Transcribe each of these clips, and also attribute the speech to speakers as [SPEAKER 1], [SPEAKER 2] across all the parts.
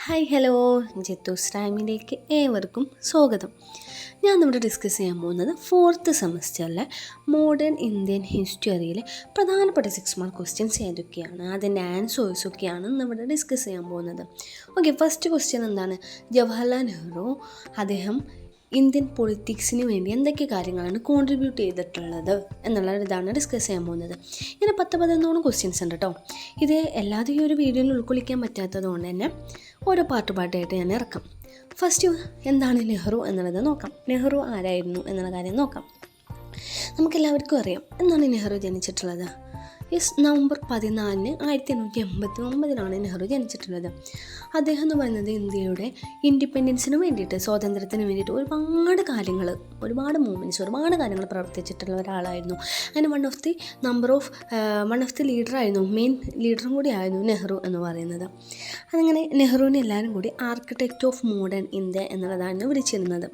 [SPEAKER 1] Hi hello, ജിത്തൂസ് ടൈമിലേക്ക് ഏവർക്കും സ്വാഗതം. ഞാൻ ഇവിടെ ഡിസ്കസ് ചെയ്യാൻ പോകുന്നത് 4th സെമസ്റ്ററിലെ മോഡേൺ ഇന്ത്യൻ ഹിസ്റ്ററിയിലെ പ്രധാനപ്പെട്ട 6 മാർക്ക് ക്വസ്റ്റ്യൻസ് ഏതൊക്കെയാണ്, അതിൻ്റെ ആൻസേഴ്സ് ഒക്കെയാണ് ഇവിടെ ഡിസ്കസ് ചെയ്യാൻ പോകുന്നത്. ഓക്കെ, ഫസ്റ്റ് ക്വസ്റ്റ്യൻ എന്താണ്? ജവഹർലാൽ നെഹ്റു അദ്ദേഹം ഇന്ത്യൻ പൊളിറ്റിക്സിന് വേണ്ടി എന്തൊക്കെ കാര്യങ്ങളാണ് കോൺട്രിബ്യൂട്ട് ചെയ്തിട്ടുള്ളത് എന്നുള്ള ഇതാണ് ഡിസ്കസ് ചെയ്യാൻ പോകുന്നത്. ഇങ്ങനെ 10-11 ക്വസ്റ്റ്യൻസ് ഉണ്ട് കേട്ടോ. ഇത് എല്ലാതും ഈ ഒരു വീഡിയോയിൽ ഉൾക്കൊള്ളിക്കാൻ പറ്റാത്തത് കൊണ്ട് തന്നെ ഓരോ പാർട്ടായിട്ട് ഞാൻ ഇറക്കാം. ഫസ്റ്റ് എന്താണ് നെഹ്റു എന്നുള്ളത് നോക്കാം. നെഹ്റു ആരായിരുന്നു എന്നുള്ള കാര്യം നോക്കാം. നമുക്കെല്ലാവർക്കും അറിയാം എന്നാണ് നെഹ്റു ജനിച്ചിട്ടുള്ളത്. നവംബർ 14, 1889 നെഹ്റു ജനിച്ചിട്ടുള്ളത്. അദ്ദേഹം എന്ന് പറയുന്നത് ഇന്ത്യയുടെ ഇൻഡിപെൻഡൻസിന് വേണ്ടിയിട്ട്, സ്വാതന്ത്ര്യത്തിന് വേണ്ടിയിട്ട് ഒരുപാട് കാര്യങ്ങൾ പ്രവർത്തിച്ചിട്ടുള്ള ഒരാളായിരുന്നു. അങ്ങനെ വൺ ഓഫ് ദി ലീഡറായിരുന്നു, മെയിൻ ലീഡറും കൂടി ആയിരുന്നു നെഹ്റു എന്ന് പറയുന്നത്. അതങ്ങനെ നെഹ്റുവിനെ എല്ലാവരും കൂടി ആർക്കിടെക്റ്റ് ഓഫ് മോഡേൺ ഇന്ത്യ എന്നുള്ളതാണ് വിളിച്ചിരുന്നത്.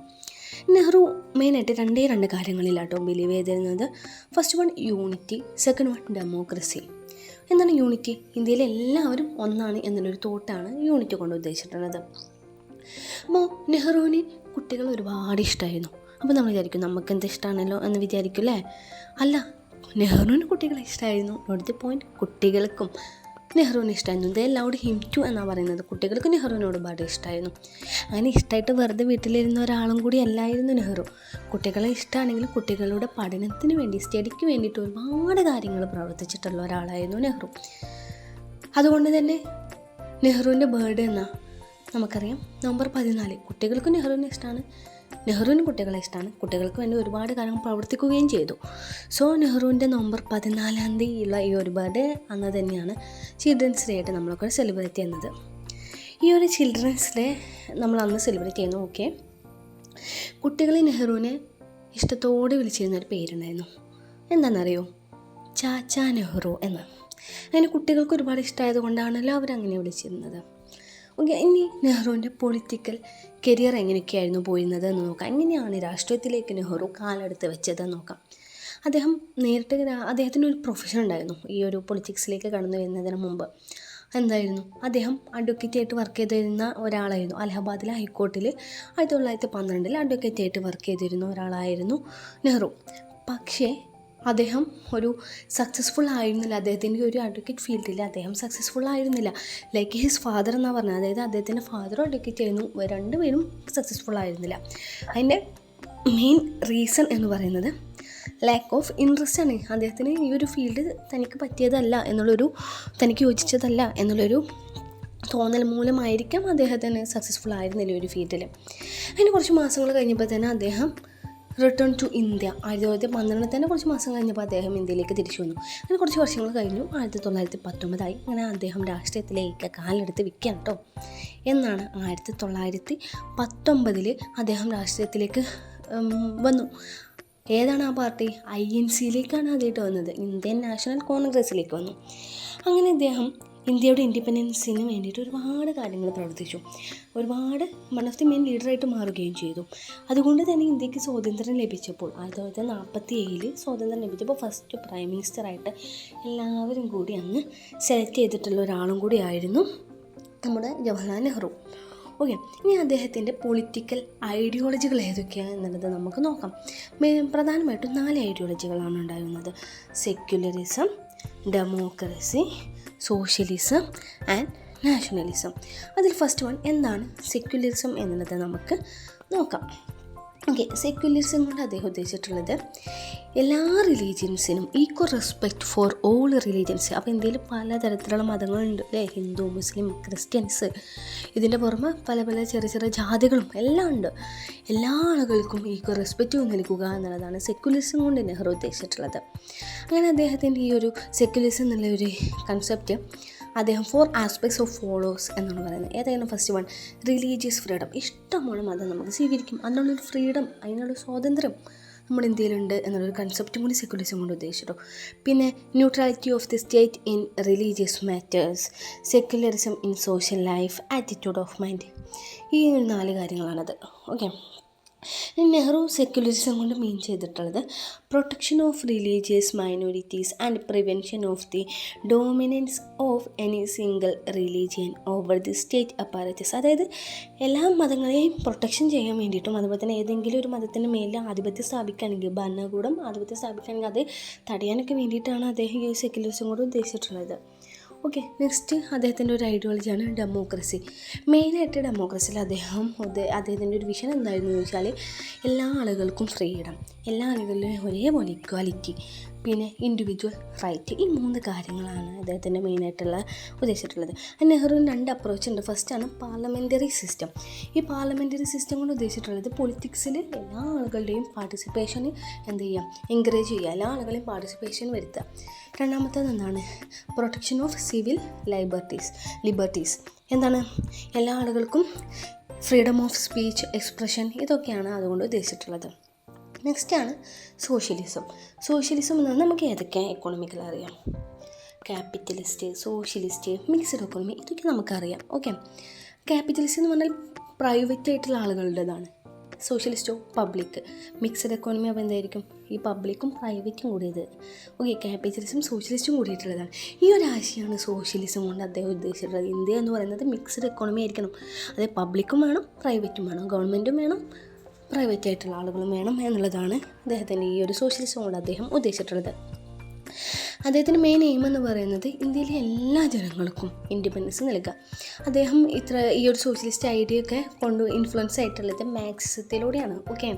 [SPEAKER 1] നെഹ്റു മെയിനായിട്ട് രണ്ട് കാര്യങ്ങളിലാട്ടോ ബിലീവ് ചെയ്തിരുന്നത്. First one unity, second one democracy. എന്താണ് യൂണിറ്റി? ഇന്ത്യയിലെ എല്ലാവരും ഒന്നാണ് എന്നുള്ളൊരു തോട്ടാണ് യൂണിറ്റി കൊണ്ട് ഉദ്ദേശിച്ചിട്ടുള്ളത്. അപ്പോൾ നെഹ്റുവിന് കുട്ടികൾ ഒരുപാട് ഇഷ്ടമായിരുന്നു. അപ്പോൾ നമ്മൾ വിചാരിക്കും നമുക്ക് എന്ത് ഇഷ്ടമാണല്ലോ എന്ന് വിചാരിക്കും അല്ലേ? അല്ല, നെഹ്റുവിന് കുട്ടികളെ ഇഷ്ടമായിരുന്നു. നോട്ട് ദി പോയിൻറ്റ്, കുട്ടികൾക്കും നെഹ്റുവിന് ഇഷ്ടമായിരുന്നു. ദേ ലൗഡ് ഹിം ടു എന്നാണ് പറയുന്നത്. കുട്ടികൾക്ക് നെഹ്റുവിനോട് ഒരുപാട് ഇഷ്ടമായിരുന്നു. അങ്ങനെ ഇഷ്ടമായിട്ട് വെറുതെ വീട്ടിലിരുന്ന ഒരാളും കൂടി അല്ലായിരുന്നു നെഹ്റു. കുട്ടികളെ ഇഷ്ടമാണെങ്കിലും കുട്ടികളുടെ പഠനത്തിന് വേണ്ടി, സ്റ്റഡിക്ക് വേണ്ടിയിട്ട് ഒരുപാട് കാര്യങ്ങൾ പ്രവർത്തിച്ചിട്ടുള്ള ഒരാളായിരുന്നു നെഹ്റു. അതുകൊണ്ട് തന്നെ നെഹ്റുവിൻ്റെ ബർത്ത്ഡേ എന്നാൽ നമുക്കറിയാം നവംബർ 14. കുട്ടികൾക്ക് നെഹ്റുവിനെ ഇഷ്ടമാണ്, നെഹ്റുവിന് കുട്ടികളെ ഇഷ്ടമാണ്. കുട്ടികൾക്ക് വേണ്ടി ഒരുപാട് കാര്യങ്ങൾ പ്രവർത്തിക്കുകയും ചെയ്തു. സോ നെഹ്റുവിൻ്റെ നവംബർ 14 ഉള്ള ഈ ഒരു ബർത്ത്ഡേ അന്ന് തന്നെയാണ് ചിൽഡ്രൻസ് ഡേ ആയിട്ട് നമ്മളൊക്കെ സെലിബ്രേറ്റ് ചെയ്യുന്നത്. ഈ ഒരു ചിൽഡ്രൻസ് ഡേ നമ്മൾ അന്ന് സെലിബ്രേറ്റ് ചെയ്യുന്നു. ഓക്കെ, കുട്ടികളെ നെഹ്റുവിനെ ഇഷ്ടത്തോടെ വിളിച്ചിരുന്നൊരു പേരുണ്ടായിരുന്നു. എന്താണെന്നറിയോ? ചാച്ചാ നെഹ്റു എന്ന്. അങ്ങനെ കുട്ടികൾക്ക് ഒരുപാട് ഇഷ്ടമായത് കൊണ്ടാണല്ലോ അവരങ്ങനെ വിളിച്ചിരുന്നത്. ഓക്കെ, ഇനി നെഹ്റുവിൻ്റെ പൊളിറ്റിക്കൽ കരിയർ എങ്ങനെയൊക്കെയായിരുന്നു പോയിരുന്നത് എന്ന് നോക്കാം. എങ്ങനെയാണ് രാഷ്ട്രീയത്തിലേക്ക് നെഹ്റു കാലെടുത്ത് വെച്ചതെന്ന് നോക്കാം. അദ്ദേഹത്തിനൊരു പ്രൊഫഷൻ ഉണ്ടായിരുന്നു ഈ ഒരു പൊളിറ്റിക്സിലേക്ക് കടന്നു വരുന്നതിന് മുമ്പ്. എന്തായിരുന്നു? അദ്ദേഹം അഡ്വക്കേറ്റായിട്ട് വർക്ക് ചെയ്തിരുന്ന ഒരാളായിരുന്നു. അലഹബാദിലെ ഹൈക്കോർട്ടിൽ 1912 അഡ്വക്കേറ്റായിട്ട് വർക്ക് ചെയ്തിരുന്ന ഒരാളായിരുന്നു നെഹ്റു. പക്ഷേ അദ്ദേഹം ഒരു സക്സസ്ഫുൾ ആയിരുന്നില്ല. അദ്ദേഹത്തിൻ്റെ ഒരു അഡ്വക്കേറ്റ് ഫീൽഡിൽ അദ്ദേഹം സക്സസ്ഫുൾ ആയിരുന്നില്ല. ലൈക്ക് ഹിസ് ഫാദർ എന്നാണ് പറഞ്ഞത്. അതായത് അദ്ദേഹത്തിൻ്റെ ഫാദറും അഡ്വക്കേറ്റ് ആയിരുന്നു, രണ്ടുപേരും സക്സസ്ഫുൾ ആയിരുന്നില്ല. അതിൻ്റെ മെയിൻ റീസൺ എന്ന് പറയുന്നത് ലാക്ക് ഓഫ് ഇൻട്രസ്റ്റ് ആണ്. അദ്ദേഹത്തിന് ഈ ഒരു ഫീൽഡ് തനിക്ക് പറ്റിയതല്ല എന്നുള്ളൊരു, തനിക്ക് യോജിച്ചതല്ല എന്നുള്ളൊരു തോന്നൽ മൂലമായിരിക്കാം അദ്ദേഹത്തിന് സക്സസ്ഫുൾ ആയിരുന്നില്ല ഒരു ഫീൽഡിൽ. അതിന് കുറച്ച് മാസങ്ങൾ കഴിഞ്ഞപ്പോൾ തന്നെ അദ്ദേഹം റിട്ടേൺ ടു ഇന്ത്യ. 1912 തന്നെ കുറച്ച് മാസം കഴിഞ്ഞപ്പോൾ അദ്ദേഹം ഇന്ത്യയിലേക്ക് തിരിച്ചു വന്നു. അങ്ങനെ കുറച്ച് വർഷങ്ങൾ കഴിഞ്ഞു. 1919 അങ്ങനെ അദ്ദേഹം രാഷ്ട്രീയത്തിലേക്ക് കാലെടുത്ത് വിൽക്കാം കേട്ടോ. എന്നാണ് 1919 അദ്ദേഹം രാഷ്ട്രീയത്തിലേക്ക് വന്നു. ഏതാണ് ആ പാർട്ടി? INC-യിലേക്കാണ് ആദ്യമായിട്ട് വന്നത്. ഇന്ത്യൻ നാഷണൽ കോൺഗ്രസ്സിലേക്ക് വന്നു. അങ്ങനെ അദ്ദേഹം ഇന്ത്യയുടെ ഇൻഡിപെൻഡൻസിന് വേണ്ടിയിട്ട് ഒരുപാട് കാര്യങ്ങൾ പ്രവർത്തിച്ചു. വൺ ഓഫ് ദി മെയിൻ ലീഡറായിട്ട് മാറുകയും ചെയ്തു. അതുകൊണ്ട് തന്നെ ഇന്ത്യക്ക് സ്വാതന്ത്ര്യം ലഭിച്ചപ്പോൾ 1947 സ്വാതന്ത്ര്യം ലഭിച്ചപ്പോൾ ഫസ്റ്റ് പ്രൈം മിനിസ്റ്ററായിട്ട് എല്ലാവരും കൂടി അന്ന് സെലക്ട് ചെയ്തിട്ടുള്ള ഒരാളും കൂടി ആയിരുന്നു നമ്മുടെ ജവഹർലാൽ നെഹ്റു. ഓക്കെ, ഇനി അദ്ദേഹത്തിൻ്റെ പൊളിറ്റിക്കൽ ഐഡിയോളജികൾ ഏതൊക്കെയാണ് എന്നുള്ളത് നമുക്ക് നോക്കാം. പ്രധാനമായിട്ടും 4 ഐഡിയോളജികളാണ് ഉണ്ടായിരുന്നത്: secularism, democracy, socialism and nationalism. അതിൽ ഫസ്റ്റ് വൺ എന്താണ് സെക്യുലറിസം എന്നുള്ളത് നമുക്ക് നോക്കാം. ഓക്കെ, സെക്യുലറിസം കൊണ്ട് അദ്ദേഹം ഉദ്ദേശിച്ചിട്ടുള്ളത് എല്ലാ റിലീജിയൻസിനും equal respect for all religions. അപ്പോൾ ഇന്ത്യയിൽ പലതരത്തിലുള്ള മതങ്ങളുണ്ട് അല്ലേ? ഹിന്ദു, മുസ്ലിം, ക്രിസ്ത്യൻസ്, ഇതിൻ്റെ പുറമെ പല ചെറിയ ജാതികളും എല്ലാം ഉണ്ട്. എല്ലാ ആളുകൾക്കും ഈക്വൽ റെസ്പെക്റ്റ് നൽകുക എന്നുള്ളതാണ് സെക്യുലറിസം കൊണ്ട് നെഹ്റു ഉദ്ദേശിച്ചിട്ടുള്ളത്. അങ്ങനെ അദ്ദേഹത്തിൻ്റെ ഈ ഒരു സെക്യുലറിസം എന്നുള്ള ഒരു കൺസെപ്റ്റ് അദ്ദേഹം 4 ആസ്പെക്ട്സ് ഓഫ് ഫോളോസ് എന്നാണ് പറയുന്നത്. ഏതായാലും ഫസ്റ്റ് വൺ റിലീജിയസ് ഫ്രീഡം. ഇഷ്ടമുള്ള മതം നമുക്ക് സ്വീകരിക്കും, അതിനുള്ളൊരു ഫ്രീഡം, അതിനുള്ള സ്വാതന്ത്ര്യം നമ്മുടെ ഇന്ത്യയിലുണ്ട് എന്നുള്ളൊരു കൺസെപ്റ്റും കൂടി സെക്യുലറിസം കൊണ്ട് ഉദ്ദേശിച്ചിട്ടു. പിന്നെ neutrality of the state in religious matters, secularism in social life, attitude of mind. ഈ 4 കാര്യങ്ങളാണത്. ഓക്കെ, നെഹ്റു സെക്യുലറിസം കൊണ്ട് മീൻ ചെയ്തിട്ടുള്ളത് protection of religious minorities and prevention of the dominance of any single religion over the state apparatus. അതായത് എല്ലാ മതങ്ങളെയും protection ചെയ്യാൻ വേണ്ടിയിട്ടും അതുപോലെ തന്നെ ഏതെങ്കിലും ഒരു മതത്തിൻ്റെ മേലിൽ ആധിപത്യം സ്ഥാപിക്കുകയാണെങ്കിൽ, ഭരണകൂടം ആധിപത്യം സ്ഥാപിക്കുകയാണെങ്കിൽ അത് തടയാനൊക്കെ വേണ്ടിയിട്ടാണ് അദ്ദേഹം ഈ സെക്യുലറിസം കൊണ്ട് ഉദ്ദേശിച്ചിട്ടുള്ളത്. ഓക്കെ, നെക്സ്റ്റ് അദ്ദേഹത്തിൻ്റെ ഒരു ഐഡിയോളജിയാണ് ഡെമോക്രസി. മെയിനായിട്ട് ഡെമോക്രസിയിൽ അദ്ദേഹത്തിൻ്റെ ഒരു വിഷൻ എന്തായിരുന്നു ചോദിച്ചാൽ എല്ലാ ആളുകൾക്കും ഫ്രീഡം, എല്ലാ ആളുകളിലും ഒരേപോലെ ഇക്വാലിറ്റി, പിന്നെ ഇൻഡിവിജ്വൽ റൈറ്റ്. ഈ 3 കാര്യങ്ങളാണ് അദ്ദേഹത്തിൻ്റെ മെയിനായിട്ടുള്ള ഉദ്ദേശിച്ചിട്ടുള്ളത്. നെഹ്റുവിന് 2 അപ്രോച്ച് ഉണ്ട്. ഫസ്റ്റാണ് പാർലമെൻ്ററി സിസ്റ്റം. ഈ പാർലമെൻ്ററി സിസ്റ്റം കൊണ്ട് ഉദ്ദേശിച്ചിട്ടുള്ളത് പൊളിറ്റിക്സിൽ എല്ലാ ആളുകളുടെയും പാർട്ടിസിപ്പേഷന് എന്ത് ചെയ്യുക, എൻകറേജ് ചെയ്യുക, എല്ലാ ആളുകളെയും പാർട്ടിസിപ്പേഷൻ വരുത്തുക. രണ്ടാമത്തേത് എന്താണ്, പ്രൊട്ടക്ഷൻ ഓഫ് സിവിൽ ലിബർട്ടീസ്. എന്താണ്, എല്ലാ ആളുകൾക്കും ഫ്രീഡം ഓഫ് സ്പീച്ച്, എക്സ്പ്രഷൻ, ഇതൊക്കെയാണ് അതുകൊണ്ട് ഉദ്ദേശിച്ചിട്ടുള്ളത്. നെക്സ്റ്റാണ് സോഷ്യലിസം. സോഷ്യലിസം എന്ന് പറഞ്ഞാൽ നമുക്ക് ഏതൊക്കെ എക്കോണമിക്കൽ അറിയാം, ക്യാപിറ്റലിസ്റ്റ്, സോഷ്യലിസ്റ്റ്, മിക്സ്ഡ് എക്കോണമി, ഇതൊക്കെ നമുക്കറിയാം. ഓക്കെ, ക്യാപിറ്റലിസ്റ്റ് എന്ന് പറഞ്ഞാൽ പ്രൈവറ്റ് ആയിട്ടുള്ള ആളുകളുടേതാണ്. സോഷ്യലിസ്റ്റോ പബ്ലിക്. മിക്സ്ഡ് എക്കോണമി അപ്പോൾ എന്തായിരിക്കും, ഈ പബ്ലിക്കും പ്രൈവറ്റും കൂടിയത്. ഓക്കെ, ക്യാപിറ്റലിസം സോഷ്യലിസ്റ്റും കൂടിയിട്ടുള്ളതാണ്. ഈ ഒരു ആശയമാണ് സോഷ്യലിസം കൊണ്ട് അദ്ദേഹം ഉദ്ദേശിച്ചിട്ടുള്ളത്. ഇന്ത്യ എന്ന് പറയുന്നത് മിക്സ്ഡ് എക്കോണമി ആയിരിക്കണം. അത് പബ്ലിക്കും വേണം, പ്രൈവറ്റും വേണം, ഗവൺമെൻറ്റും വേണം, പ്രൈവറ്റ് ആയിട്ടുള്ള ആളുകളും വേണം എന്നുള്ളതാണ് അദ്ദേഹത്തിൻ്റെ ഈ ഒരു സോഷ്യലിസം കൊണ്ട് അദ്ദേഹം ഉദ്ദേശിച്ചിട്ടുള്ളത്. അദ്ദേഹത്തിൻ്റെ മെയിൻ എയിം എന്ന് പറയുന്നത് ഇന്ത്യയിലെ എല്ലാ ജനങ്ങൾക്കും ഇൻഡിപെൻഡൻസ് നൽകുക. അദ്ദേഹം ഈ ഒരു സോഷ്യലിസ്റ്റ് ഐഡിയ ഒക്കെ കൊണ്ട് ഇൻഫ്ലുവൻസ് ആയിട്ടുള്ളത് മാർക്സിസത്തിലൂടെയാണ്. ഓക്കെ,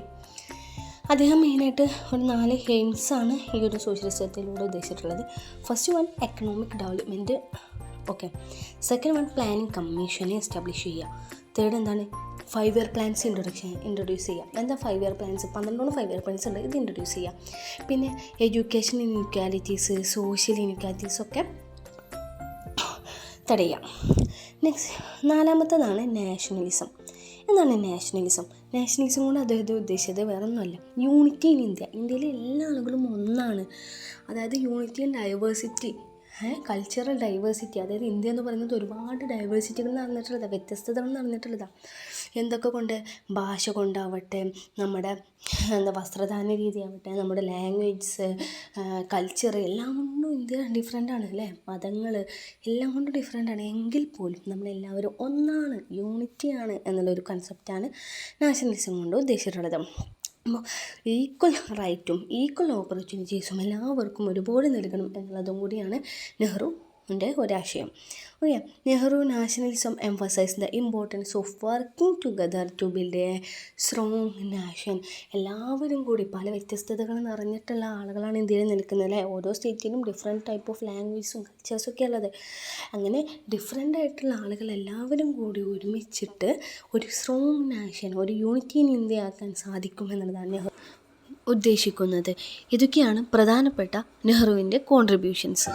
[SPEAKER 1] അദ്ദേഹം മെയിനായിട്ട് ഒരു 4 എയിംസാണ് ഈ ഒരു സോഷ്യലിസത്തിലൂടെ ഉദ്ദേശിച്ചിട്ടുള്ളത്. First one economic development. Okay, second one planning കമ്മീഷനെ എസ്റ്റാബ്ലിഷ് ചെയ്യുക. തേർഡ് എന്താണ്, 5 ഇയർ പ്ലാൻസ് ഇൻട്രൊഡ്യൂസ് ചെയ്യാം. എന്താ 5 ഇയർ പ്ലാൻസ്? 12 5 ഇയർ പ്ലാൻസ് ഉണ്ട്, ഇത് ഇൻട്രൊഡ്യൂസ് ചെയ്യാം. പിന്നെ എഡ്യൂക്കേഷൻ ഇൻഇക്വാലിറ്റീസ്, സോഷ്യൽ ഇൻഇക്വാലിറ്റീസ് ഒക്കെ തടയാം. നെക്സ്റ്റ് 4ാമത്തേതാണ് നാഷണലിസം. എന്താണ് നാഷണലിസം? നാഷണലിസം കൊണ്ട് അദ്ദേഹത്തെ ഉദ്ദേശിച്ചത് വേറെ ഒന്നുമല്ല, യൂണിറ്റി ഇൻ ഇന്ത്യ. ഇന്ത്യയിലെ എല്ലാ ആളുകളും ഒന്നാണ്. അതായത് unity and diversity, cultural diversity. അതായത് ഇന്ത്യ എന്ന് പറയുന്നത് ഒരുപാട് ഡൈവേഴ്സിറ്റികൾ നടന്നിട്ടുള്ളതാണ്, വ്യത്യസ്തതകൾ നടന്നിട്ടുള്ളതാണ്. എന്തൊക്കെ കൊണ്ട്, ഭാഷ കൊണ്ടാവട്ടെ, നമ്മുടെ വസ്ത്രധാരണ രീതി ആവട്ടെ, നമ്മുടെ ലാംഗ്വേജസ്, കൾച്ചർ, എല്ലാം കൊണ്ടും ഇന്ത്യ ഡിഫറെൻ്റാണ് അല്ലേ. മതങ്ങൾ എല്ലാം കൊണ്ടും ഡിഫറെൻ്റാണ്. എങ്കിൽ പോലും നമ്മളെല്ലാവരും ഒന്നാണ്, യൂണിറ്റിയാണ് എന്നുള്ളൊരു കൺസെപ്റ്റാണ് നാഷണലിസം കൊണ്ട് ഉദ്ദേശിച്ചിട്ടുള്ളത്. അപ്പോൾ ഈക്വൽ റൈറ്റും ഈക്വൽ ഓപ്പർച്യൂണിറ്റീസും എല്ലാവർക്കും ഒരുപോലെ നൽകണം എന്നുള്ളതും കൂടിയാണ് നെഹ്റുവിൻ്റെ ഒരാശയം. Okay, Nehru nationalism emphasise the importance of working together to build a strong nation. എല്ലാവരും കൂടി, പല വ്യത്യസ്തതകൾ നിറഞ്ഞിട്ടുള്ള ആളുകളാണ് ഇന്ത്യയിൽ നിൽക്കുന്നത് അല്ലേ. ഓരോ സ്റ്റേറ്റിലും ഡിഫറെൻറ്റ് ടൈപ്പ് ഓഫ് ലാംഗ്വേജും കൾച്ചേഴ്സും ഒക്കെ ഉള്ളത്. അങ്ങനെ ഡിഫറെൻ്റ് ആയിട്ടുള്ള ആളുകൾ എല്ലാവരും കൂടി ഒരുമിച്ചിട്ട് ഒരു സ്ട്രോങ് നാഷൻ, ഒരു യൂണിറ്റി ഇൻ ഇന്ത്യ ആക്കാൻ സാധിക്കും എന്നുള്ളതാണ് നെഹ്റു ഉദ്ദേശിക്കുന്നത്. ഇതൊക്കെയാണ് പ്രധാനപ്പെട്ട നെഹ്റുവിൻ്റെ കോൺട്രിബ്യൂഷൻസ്.